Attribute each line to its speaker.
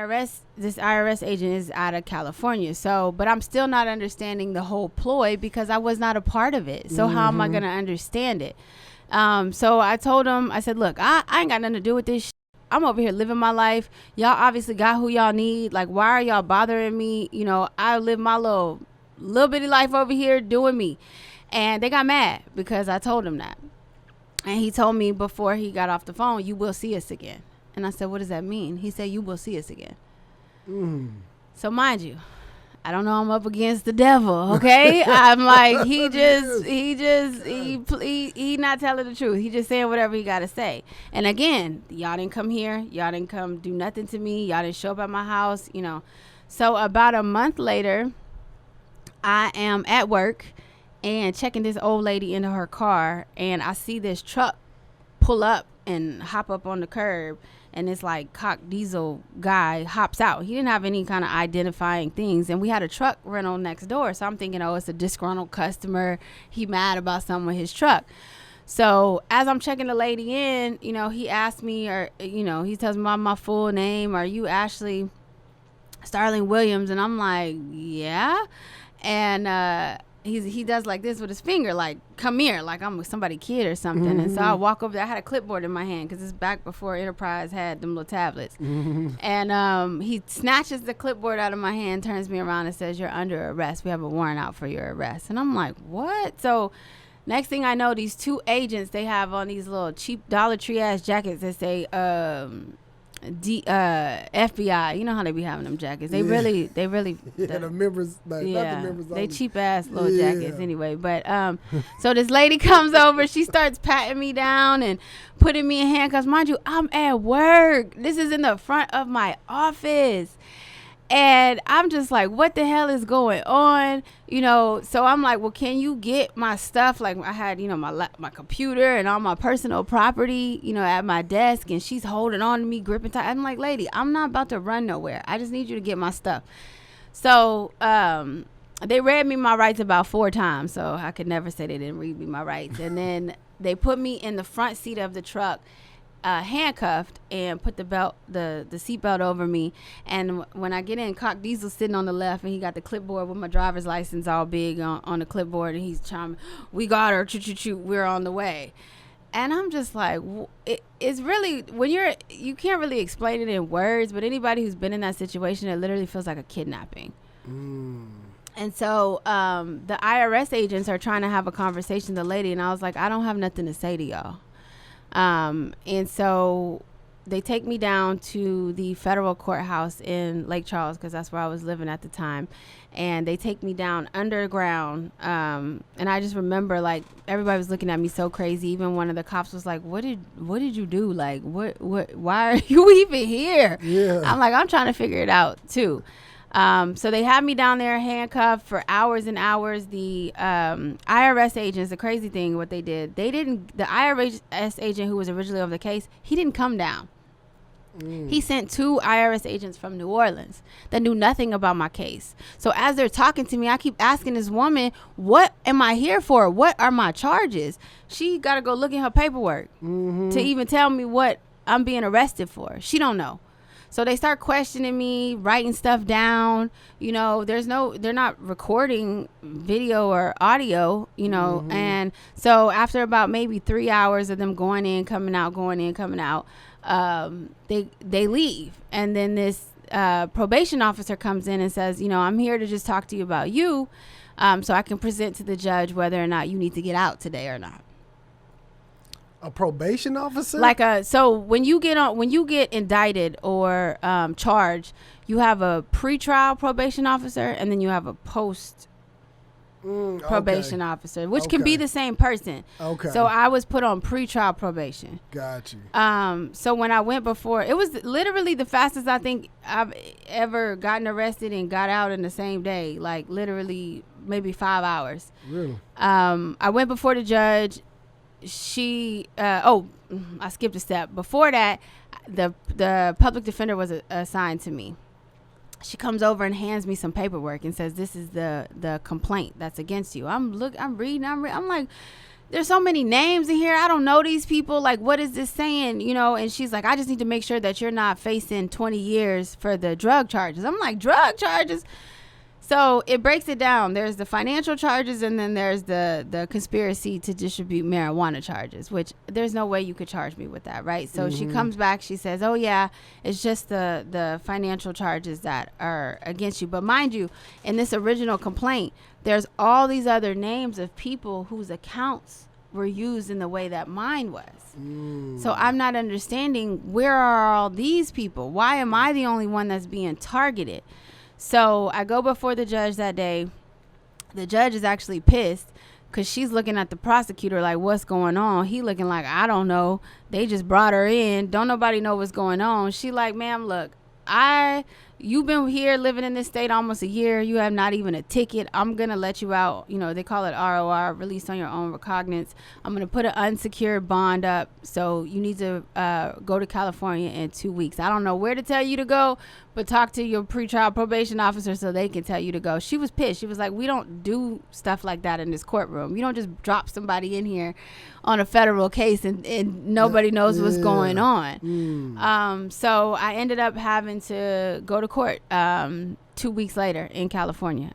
Speaker 1: IRS agent is out of California. So, but I'm still not understanding the whole ploy because I was not a part of it. So how am I going to understand it? So I told him, I said, look, I ain't got nothing to do with this. I'm over here living my life. Y'all obviously got who y'all need. Like, why are y'all bothering me? You know, I live my little bitty life over here doing me. And they got mad because I told him that. And he told me before he got off the phone, you will see us again. And I said, what does that mean? He said, you will see us again. So mind you, I don't know, I'm up against the devil, okay? I'm like, he not telling the truth. He just saying whatever he got to say. And again, y'all didn't come here. Y'all didn't come do nothing to me. Y'all didn't show up at my house, you know. So about a month later, I am at work and checking this old lady into her car. And I see this truck pull up and hop up on the curb. And this like cock diesel guy hops out. He didn't have any kind of identifying things. And we had a truck rental next door. So I'm thinking, oh, it's a disgruntled customer. He mad about something with his truck. So as I'm checking the lady in, you know, he asked me, or, you know, he tells me my full name. Are you Ashley Starling Williams? And I'm like, yeah. And he does like this with his finger, like, come here, like I'm somebody's kid or something. And so I walk over there. I had a clipboard in my hand because it's back before Enterprise had them little tablets. And he snatches the clipboard out of my hand, turns me around and says, you're under arrest. We have a warrant out for your arrest. And I'm like, what? So next thing I know, these two agents, they have on these little cheap Dollar Tree ass jackets that say FBI. You know how they be having them jackets. They really
Speaker 2: yeah, the members, like,
Speaker 1: yeah,
Speaker 2: not the members
Speaker 1: they
Speaker 2: only.
Speaker 1: cheap ass little jackets anyway. But so this lady comes over, she starts patting me down and putting me in handcuffs. Mind you, I'm at work. This is in the front of my office. And I'm just like, what the hell is going on? You know, so I'm like, well, can you get my stuff? Like, I had, you know, my computer and all my personal property, you know, at my desk. And she's holding on to me, gripping tight. I'm like, lady, I'm not about to run nowhere. I just need you to get my stuff. So they read me my rights about 4 times. So I could never say they didn't read me my rights. And then they put me in the front seat of the truck, handcuffed, and put the seat belt over me. And when I get in, Cock Diesel sitting on the left, and he got the clipboard with my driver's license all big on the clipboard, and he's chiming, we got her, choo, we're on the way. And I'm just like, it's really, when you can't really explain it in words, but anybody who's been in that situation, it literally feels like a kidnapping. And so the IRS agents are trying to have a conversation with the lady, and I was like, I don't have nothing to say to y'all. And so they take me down to the federal courthouse in Lake Charles, because that's where I was living at the time. And they take me down underground. And I just remember, like, everybody was looking at me so crazy. Even one of the cops was like, what did you do? Like, why are you even here? Yeah. I'm like, I'm trying to figure it out too. So they had me down there handcuffed for hours and hours. The IRS agents, the crazy thing, what they did, the IRS agent who was originally over the case, he didn't come down. He sent 2 IRS agents from New Orleans that knew nothing about my case. So as they're talking to me, I keep asking this woman, what am I here for? What are my charges? She got to go look in her paperwork to even tell me what I'm being arrested for. She don't know. So they start questioning me, writing stuff down. You know, they're not recording video or audio, you know. And so after about maybe 3 hours of them going in, coming out, they leave. And then this probation officer comes in and says, you know, I'm here to just talk to you about you, so I can present to the judge whether or not you need to get out today or not.
Speaker 2: A probation officer?
Speaker 1: So when you get indicted or charged, you have a pre-trial probation officer, and then you have a post probation officer, which can be the same person. Okay. So I was put on pre-trial probation.
Speaker 2: Got you.
Speaker 1: So when I went before, it was literally the fastest I think I've ever gotten arrested and got out in the same day. Like literally maybe 5 hours.
Speaker 2: Really?
Speaker 1: I went before the judge. I skipped a step. Before that, the public defender was assigned to me. She comes over and hands me some paperwork and says, this is the complaint that's against you. I'm reading. I'm like, there's so many names in here. I don't know these people. Like, what is this saying? You know, and she's like, I just need to make sure that you're not facing 20 years for the drug charges. I'm like, drug charges? So it breaks it down. There's the financial charges, and then there's the conspiracy to distribute marijuana charges, which there's no way you could charge me with that, right? So she comes back. She says, oh, yeah, it's just the financial charges that are against you. But mind you, in this original complaint, there's all these other names of people whose accounts were used in the way that mine was. So I'm not understanding, where are all these people? Why am I the only one that's being targeted? So I go before the judge that day. The judge is actually pissed because she's looking at the prosecutor like, what's going on? He looking like, I don't know. They just brought her in. Don't nobody know what's going on. She like, ma'am, look, you've been here living in this state almost a year. You have not even a ticket. I'm going to let you out. You know, they call it ROR, released on your own recognizance. I'm going to put an unsecured bond up. So you need to go to California in 2 weeks. I don't know where to tell you to go, but talk to your pretrial probation officer so they can tell you to go. She was pissed. She was like, we don't do stuff like that in this courtroom. You don't just drop somebody in here on a federal case and nobody knows what's going on. So I ended up having to go to court 2 weeks later in California.